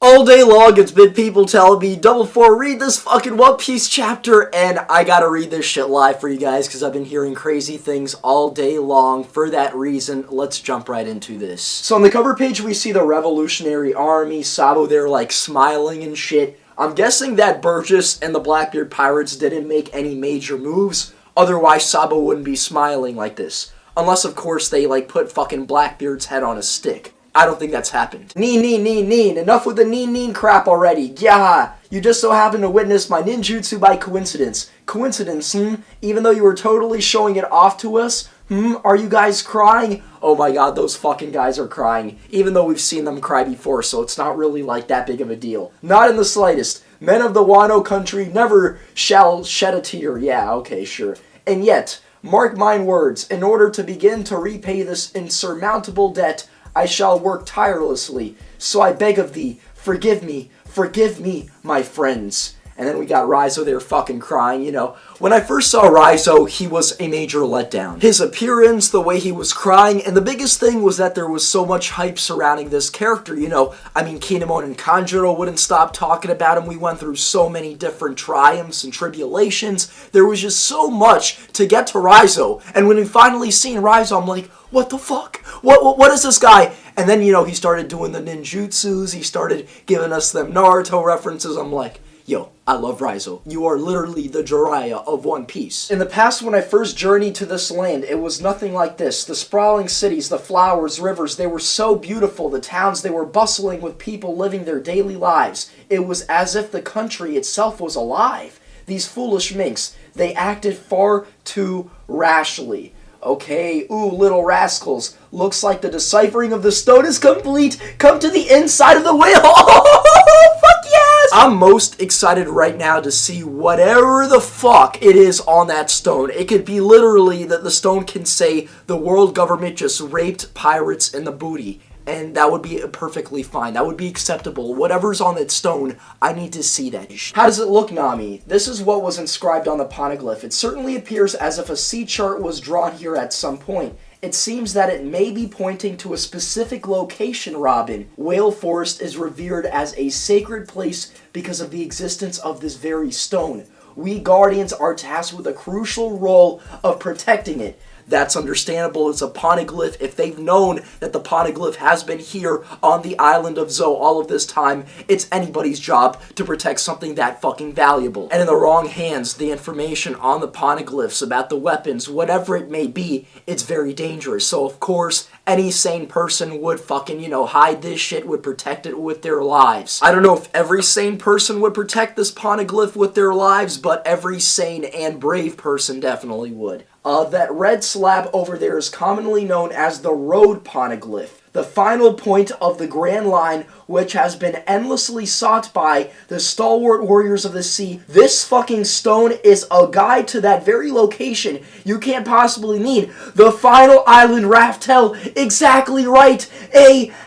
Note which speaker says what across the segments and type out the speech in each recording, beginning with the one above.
Speaker 1: All day long, it's been people telling me, Double Four, read this fucking One Piece chapter, and I gotta read this shit live for you guys, because I've been hearing crazy things all day long. For that reason, let's jump right into this. So on the cover page, we see the Revolutionary Army, Sabo there, like, smiling and shit. I'm guessing that Burgess and the Blackbeard Pirates didn't make any major moves, otherwise Sabo wouldn't be smiling like this. Unless, of course, they, like, put fucking Blackbeard's head on a stick. I don't think that's happened. Neen. Enough with the neen crap already. Yeah. You just so happen to witness my ninjutsu by coincidence. Coincidence, Even though you were totally showing it off to us? Are you guys crying? Oh my god, those fucking guys are crying. Even though we've seen them cry before, so it's not really like that big of a deal. Not in the slightest. Men of the Wano country never shall shed a tear. Yeah, okay, sure. And yet, mark mine words, in order to begin to repay this insurmountable debt, I shall work tirelessly, so I beg of thee, forgive me, my friends. And then we got Raizo there fucking crying, you know. When I first saw Raizo, he was a major letdown. His appearance, the way he was crying, and the biggest thing was that there was so much hype surrounding this character, you know. I mean, Kinemon and Kanjuro wouldn't stop talking about him. We went through so many different triumphs and tribulations. There was just so much to get to Raizo. And when we finally seen Raizo, I'm like, what the fuck? What is this guy? And then, you know, he started doing the ninjutsus. He started giving us them Naruto references. I'm like, yo, I love Raizo. You are literally the Jiraiya of One Piece. In the past, when I first journeyed to this land, it was nothing like this. The sprawling cities, the flowers, rivers, they were so beautiful. The towns, they were bustling with people living their daily lives. It was as if the country itself was alive. These foolish minks, they acted far too rashly. Okay, ooh, little rascals. Looks like the deciphering of the stone is complete. Come to the inside of the whale. Oh, fuck yes! I'm most excited right now to see whatever the fuck it is on that stone. It could be literally that the stone can say the world government just raped pirates in the booty. And that would be perfectly fine. That would be acceptable. Whatever's on that stone, I need to see that. How does it look, Nami? This is what was inscribed on the poneglyph. It certainly appears as if a sea chart was drawn here at some point. It seems that it may be pointing to a specific location, Robin. Whale Forest is revered as a sacred place because of the existence of this very stone. We Guardians are tasked with a crucial role of protecting it. That's understandable. It's a poneglyph. If they've known that the poneglyph has been here on the island of Zou all of this time, it's anybody's job to protect something that fucking valuable. And in the wrong hands, the information on the poneglyphs about the weapons, whatever it may be, it's very dangerous. So of course, any sane person would fucking, you know, hide this shit, would protect it with their lives. I don't know if every sane person would protect this poneglyph with their lives, but every sane and brave person definitely would. That red slab over there is commonly known as the road poneglyph, the final point of the Grand Line, which has been endlessly sought by the stalwart warriors of the sea. This fucking stone is a guide to that very location. You can't possibly need the final island Raftel. Exactly right.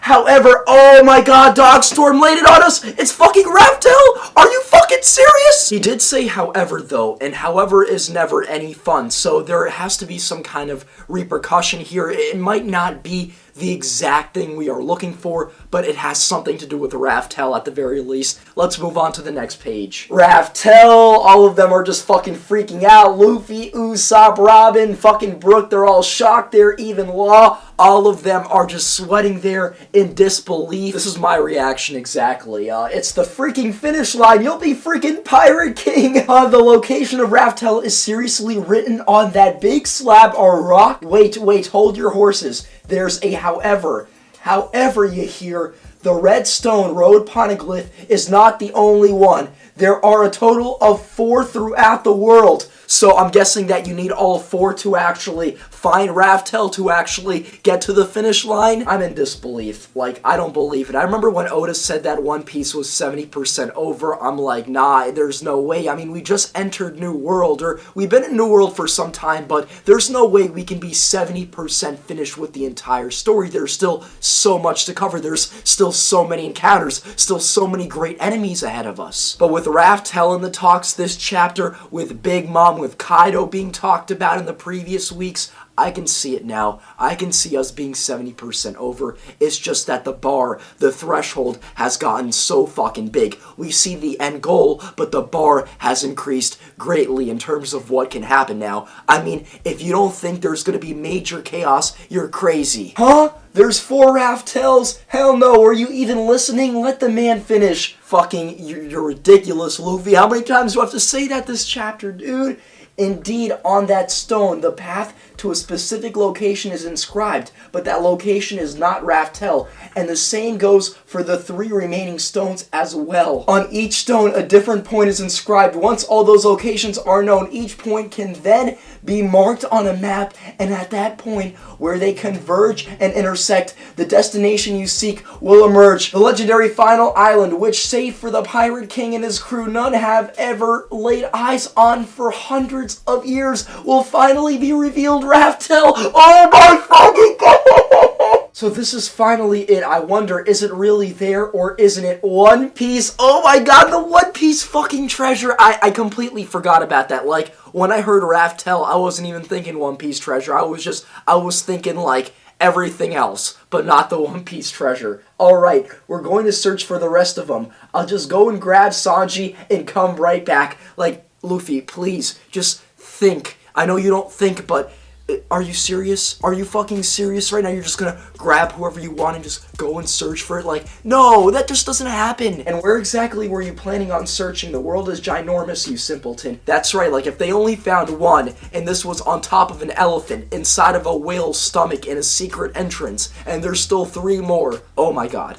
Speaker 1: However, oh my god, Dogstorm laid it on us. It's fucking Raftel. Are you fucking serious? He did say however though, and however is never any fun. So there has to be some kind of repercussion here. It might not be the exact thing we are looking for, but it has something to do with Raftel at the very least. Let's move on to the next page. Raftel, all of them are just fucking freaking out. Luffy, Usopp, Robin, fucking Brook, they're all shocked there. Even Law, all of them are just sweating there in disbelief. This is my reaction exactly. It's the freaking finish line. You'll be freaking Pirate King. The location of Raftel is seriously written on that big slab or rock. Wait, hold your horses. There's a however. However, you hear, the Redstone Road poneglyph is not the only one. There are a total of 4 throughout the world. So I'm guessing that you need all 4 to actually find Raftel, to actually get to the finish line. I'm in disbelief. Like, I don't believe it. I remember when Oda said that One Piece was 70% over. I'm like, nah, there's no way. I mean, we just entered New World, or we've been in New World for some time, but there's no way we can be 70% finished with the entire story. There's still so much to cover. There's still so many encounters, still so many great enemies ahead of us. But with Raftel in the talks this chapter, with Big Mom, with Kaido being talked about in the previous weeks, I can see it now. I can see us being 70% over. It's just that the bar, the threshold, has gotten so fucking big. We see the end goal, but the bar has increased greatly in terms of what can happen now. I mean, if you don't think there's gonna be major chaos, you're crazy. Huh? There's 4 Raftels? Hell no, are you even listening? Let the man finish. Fucking, you're ridiculous, Luffy. How many times do I have to say that this chapter, dude? Indeed, on that stone, the path to a specific location is inscribed, but that location is not Raftel, and the same goes for the 3 remaining stones as well. On each stone, a different point is inscribed. Once all those locations are known, each point can then be marked on a map, and at that point, where they converge and intersect, the destination you seek will emerge. The legendary final island, which save for the Pirate King and his crew, none have ever laid eyes on for hundreds of years, will finally be revealed. Raftel! Oh my fucking god! So this is finally it. I wonder, is it really there or isn't it One Piece? Oh my god, the One Piece fucking treasure! I completely forgot about that. Like, when I heard Raftel, I wasn't even thinking One Piece treasure. I was thinking like everything else, but not the One Piece treasure. Alright, we're going to search for the rest of them. I'll just go and grab Sanji and come right back. Like, Luffy, please, just think. I know you don't think, but are you serious? Are you fucking serious right now? You're just gonna grab whoever you want and just go and search for it? Like, no, that just doesn't happen. And where exactly were you planning on searching? The world is ginormous, you simpleton. That's right, like if they only found one, and this was on top of an elephant, inside of a whale's stomach in a secret entrance, and there's still 3 more. Oh my god.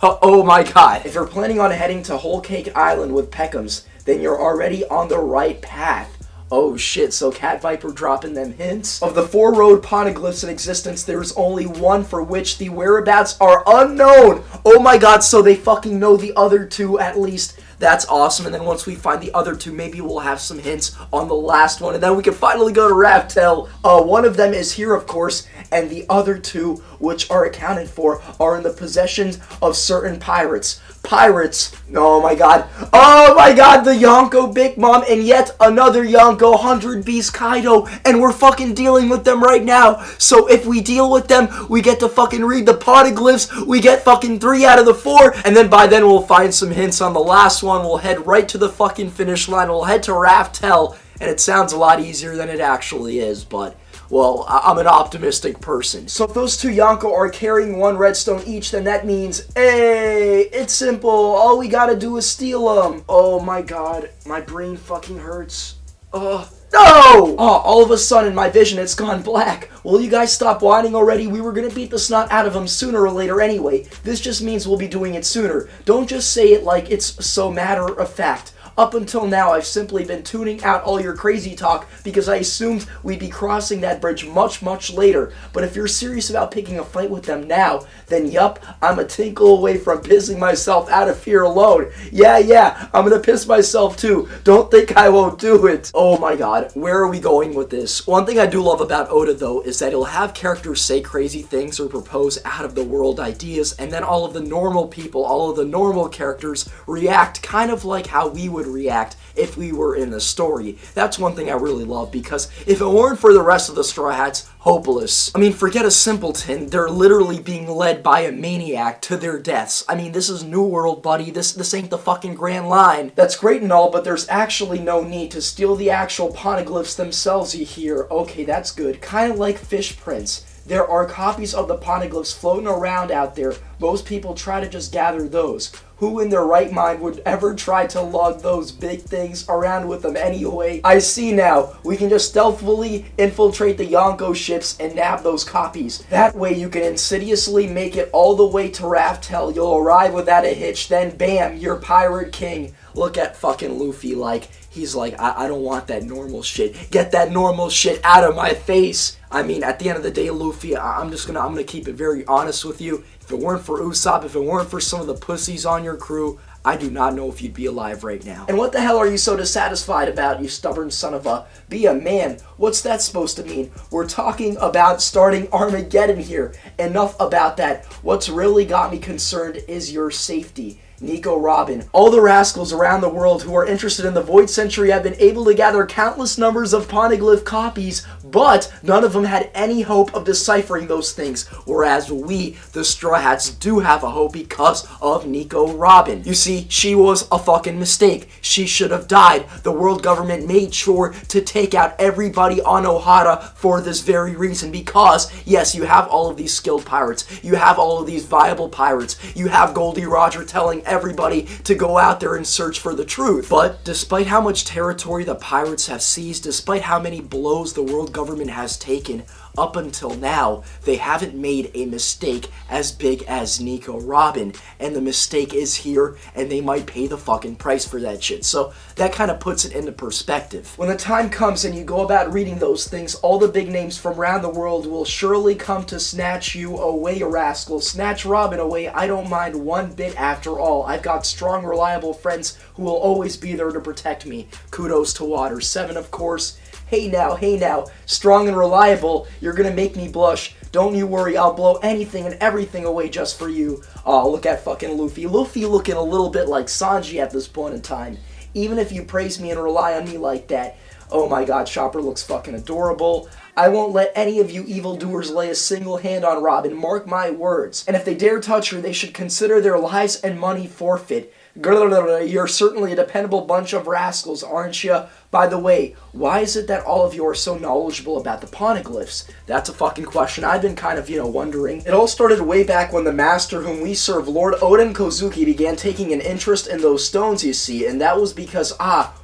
Speaker 1: Oh my god. If you're planning on heading to Whole Cake Island with Peckham's, then you're already on the right path. Oh shit, so Cat Viper dropping them hints? Of the 4 road poneglyphs in existence, there's only one for which the whereabouts are unknown! Oh my god, so they fucking know the other 2 at least. That's awesome, and then once we find the other 2, maybe we'll have some hints on the last one, and then we can finally go to Raftel. One of them is here, of course, and the other 2, which are accounted for, are in the possession of certain pirates. Pirates. Oh my god. Oh my god, the Yonko Big Mom and yet another Yonko 100 Beast Kaido, and we're fucking dealing with them right now. So if we deal with them, we get to fucking read the poneglyphs, we get fucking 3 out of the 4, and then by then we'll find some hints on the last one. We'll head right to the fucking finish line. We'll head to Raftel, and it sounds a lot easier than it actually is, but well, I'm an optimistic person. So if those 2 Yonko are carrying 1 redstone each, then that means, hey, it's simple. All we gotta do is steal them. Oh my god, my brain fucking hurts. No! Oh, all of a sudden, my vision, it's gone black. Will you guys stop whining already? We were gonna beat the snot out of them sooner or later anyway. This just means we'll be doing it sooner. Don't just say it like it's so matter of fact. Up until now, I've simply been tuning out all your crazy talk because I assumed we'd be crossing that bridge much, much later. But if you're serious about picking a fight with them now, then yup, I'm a tinkle away from pissing myself out of fear alone. Yeah, I'm gonna piss myself too. Don't think I won't do it. Oh my god, where are we going with this? One thing I do love about Oda, though, is that he'll have characters say crazy things or propose out-of-the-world ideas, and then all of the normal people, all of the normal characters react kind of like how we would react if we were in the story. That's one thing I really love, because if it weren't for the rest of the Straw Hats, hopeless. I mean, forget a simpleton, they're literally being led by a maniac to their deaths. I mean, this is New World, buddy. This ain't the fucking Grand Line. That's great and all, but there's actually no need to steal the actual poneglyphs themselves, you hear. Okay, that's good. Kind of like Fish Prince. There are copies of the poneglyphs floating around out there. Most people try to just gather those. Who in their right mind would ever try to lug those big things around with them anyway? I see now. We can just stealthily infiltrate the Yonko ships and nab those copies. That way you can insidiously make it all the way to Raftel. You'll arrive without a hitch, then bam, you're Pirate King. Look at fucking Luffy, like, he's like, I don't want that normal shit. Get that normal shit out of my face. I mean, at the end of the day, Luffy, I'm gonna keep it very honest with you. If it weren't for Usopp, if it weren't for some of the pussies on your crew, I do not know if you'd be alive right now. And what the hell are you so dissatisfied about, you stubborn son of a... Be a man. What's that supposed to mean? We're talking about starting Armageddon here. Enough about that. What's really got me concerned is your safety. Nico Robin. All the rascals around the world who are interested in the Void Century have been able to gather countless numbers of poneglyph copies, but none of them had any hope of deciphering those things, whereas we, the Straw Hats, do have a hope because of Nico Robin. You see, she was a fucking mistake. She should have died. The world government made sure to take out everybody on Ohara for this very reason, because, yes, you have all of these skilled pirates, you have all of these viable pirates, you have Goldie Roger telling everybody to go out there and search for the truth. But despite how much territory the pirates have seized, despite how many blows the world government has taken, up until now, they haven't made a mistake as big as Nico Robin, and the mistake is here, and they might pay the fucking price for that shit. So that kind of puts it into perspective. When the time comes and you go about reading those things, all the big names from around the world will surely come to snatch you away, rascal. Snatch Robin away, I don't mind one bit after all. I've got strong, reliable friends who will always be there to protect me. Kudos to Water 7, of course. Hey now, strong and reliable, you're gonna make me blush. Don't you worry, I'll blow anything and everything away just for you. Oh, look at fucking Luffy. Luffy looking a little bit like Sanji at this point in time. Even if you praise me and rely on me like that. Oh my god, Chopper looks fucking adorable. I won't let any of you evildoers lay a single hand on Robin, mark my words. And if they dare touch her, they should consider their lives and money forfeit. You're certainly a dependable bunch of rascals, aren't you? By the way, why is it that all of you are so knowledgeable about the poneglyphs? That's a fucking question I've been kind of, wondering. It all started way back when the master whom we serve, Lord Oden Kozuki, began taking an interest in those stones, you see, and that was because,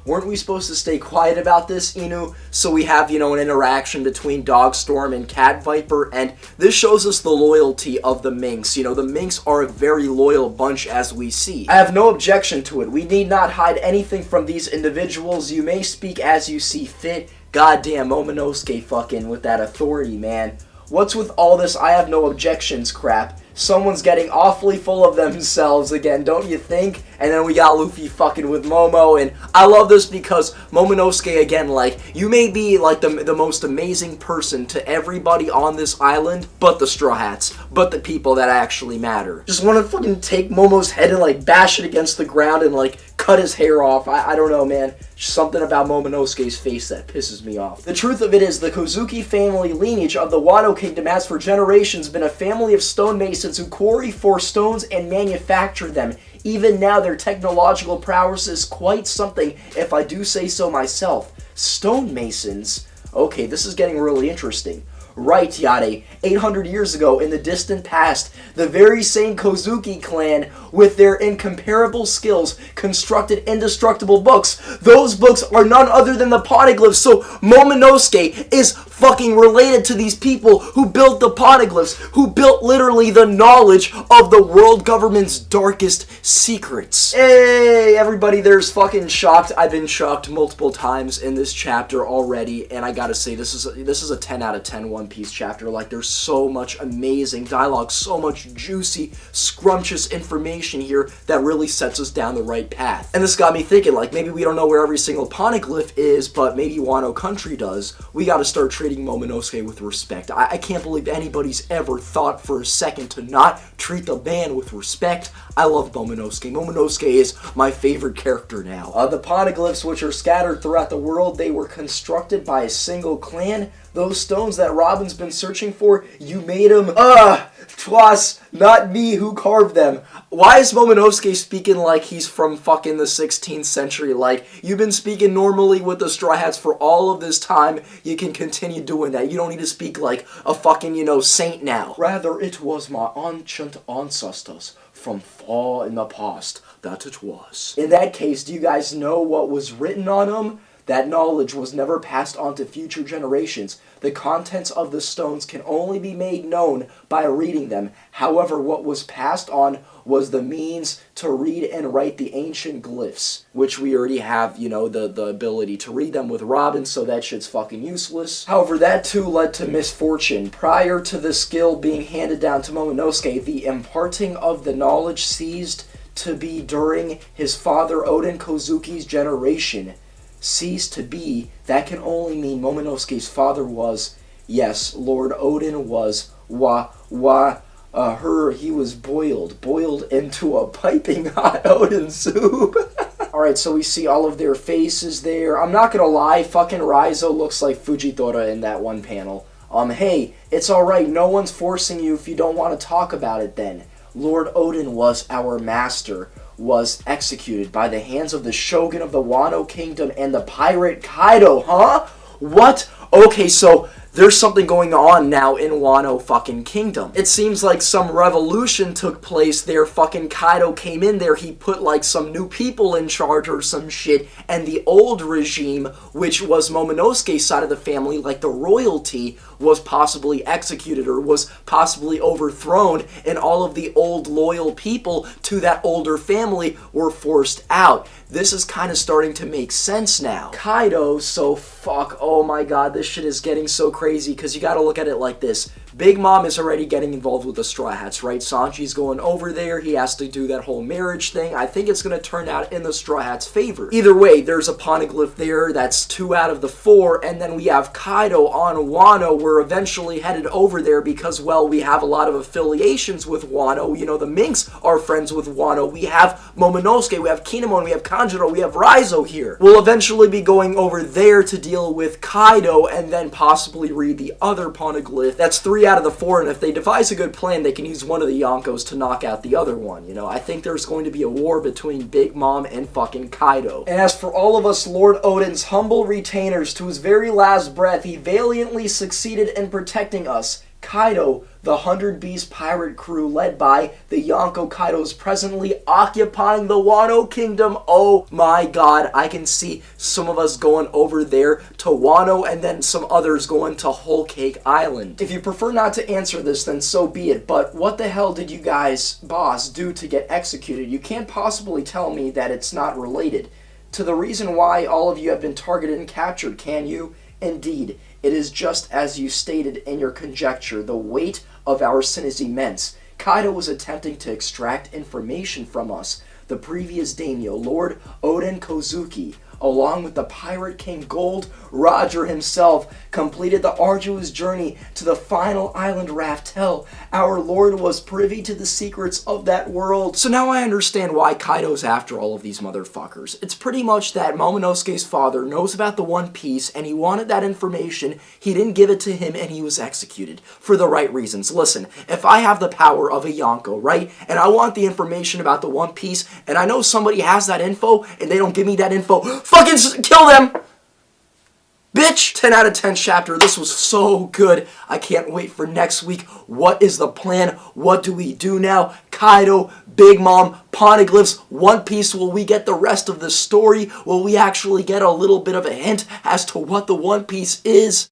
Speaker 1: weren't we supposed to stay quiet about this, Inu? So we have, an interaction between Dogstorm and Cat Viper, and this shows us the loyalty of the Minks. The Minks are a very loyal bunch, as we see. I have no objection to it. We need not hide anything from these individuals. You may speak as you see fit. Goddamn Momonosuke fucking with that authority, man. What's with all this I have no objections crap? Someone's getting awfully full of themselves again, don't you think? And then we got Luffy fucking with Momo, and I love this because Momonosuke, again, you may be, the most amazing person to everybody on this island, but the Straw Hats, but the people that actually matter. Just want to fucking take Momo's head and, bash it against the ground and, cut his hair off. I don't know, man. Just something about Momonosuke's face that pisses me off. The truth of it is, the Kozuki family lineage of the Wano Kingdom has for generations been a family of stonemasons who quarry for stones and manufacture them. Even now, their technological prowess is quite something, if I do say so myself. Stonemasons? Okay, this is getting really interesting. Right, Yade. 800 years ago, in the distant past, the very same Kozuki clan, with their incomparable skills, constructed indestructible books. Those books are none other than the poneglyphs, so Momonosuke is fucking related to these people who built the poneglyphs, who built literally the knowledge of the world government's darkest secrets. Hey, everybody there's fucking shocked. I've been shocked multiple times in this chapter already, and I gotta say, this is a 10 out of 10 One Piece chapter. There's so much amazing dialogue, so much juicy, scrumptious information here that really sets us down the right path. And this got me thinking, maybe we don't know where every single poneglyph is, but maybe Wano Country does. We gotta start treating Momonosuke with respect. I can't believe anybody's ever thought for a second to not treat the man with respect. I love Momonosuke. Momonosuke is my favorite character now. The poneglyphs, which are scattered throughout the world, they were constructed by a single clan. Those stones that Robin's been searching for, you made them. Twas not me who carved them. Why is Momonosuke speaking like he's from fucking the 16th century? You've been speaking normally with the Straw Hats for all of this time. You can continue doing that. You don't need to speak like a fucking, saint now. Rather, it was my ancient ancestors from far in the past that it was. In that case, do you guys know what was written on them? That knowledge was never passed on to future generations. The contents of the stones can only be made known by reading them. However, what was passed on was the means to read and write the ancient glyphs, which we already have, the ability to read them with Robin, so that shit's fucking useless. However, that too led to misfortune. Prior to the skill being handed down to Momonosuke, the imparting of the knowledge ceased to be during his father Oden Kozuki's generation. Ceased to be, that can only mean Momonosuke's father was, yes, Lord Oden was, He was boiled into a piping hot Odin soup. Alright, so we see all of their faces there. I'm not gonna lie, fucking Raizo looks like Fujitora in that one panel. Hey, it's alright, no one's forcing you if you don't want to talk about it then. Lord Odin was our master, was executed by the hands of the Shogun of the Wano Kingdom and the pirate Kaido, huh? What? Okay, so there's something going on now in Wano fucking Kingdom. It seems like some revolution took place there. Fucking Kaido came in there. He put like some new people in charge or some shit. And the old regime, which was Momonosuke's side of the family, like the royalty, was possibly executed or was possibly overthrown. And all of the old loyal people to that older family were forced out. This is kind of starting to make sense now. Kaido, so fuck, oh my god, this shit is getting so crazy because you gotta look at it like this. Big Mom is already getting involved with the Straw Hats, right? Sanji's going over there. He has to do that whole marriage thing. I think it's going to turn out in the Straw Hats' favor. Either way, there's a poneglyph there. That's 2 out of the 4. And then we have Kaido on Wano. We're eventually headed over there because, well, we have a lot of affiliations with Wano. You know, the Minks are friends with Wano. We have Momonosuke. We have Kinemon. We have Kanjuro. We have Raizo here. We'll eventually be going over there to deal with Kaido and then possibly read the other poneglyph. That's 3 out of the 4, and if they devise a good plan, they can use one of the Yonkos to knock out the other one, you know? I think there's going to be a war between Big Mom and fucking Kaido. And as for all of us Lord Odin's humble retainers, to his very last breath, he valiantly succeeded in protecting us. Kaido, the 100 Beast pirate crew led by the Yonko Kaido, is presently occupying the Wano Kingdom. Oh my god, I can see some of us going over there to Wano and then some others going to Whole Cake Island. If you prefer not to answer this, then so be it, but what the hell did you guys, boss, do to get executed? You can't possibly tell me that it's not related to the reason why all of you have been targeted and captured, can you? Indeed, it is just as you stated in your conjecture. The weight of our sin is immense. Kaido was attempting to extract information from us. The previous daimyo, Lord Oden Kozuki, along with the Pirate King Gold Roger himself, completed the arduous journey to the final island Raftel. Our Lord was privy to the secrets of that world. So now I understand why Kaido's after all of these motherfuckers. It's pretty much that Momonosuke's father knows about the One Piece and he wanted that information, he didn't give it to him, and he was executed for the right reasons. Listen, if I have the power of a Yonko, right, and I want the information about the One Piece, and I know somebody has that info, and they don't give me that info, fucking kill them! Bitch! 10 out of 10 chapter. This was so good. I can't wait for next week. What is the plan? What do we do now? Kaido, Big Mom, poneglyphs, One Piece. Will we get the rest of the story? Will we actually get a little bit of a hint as to what the One Piece is?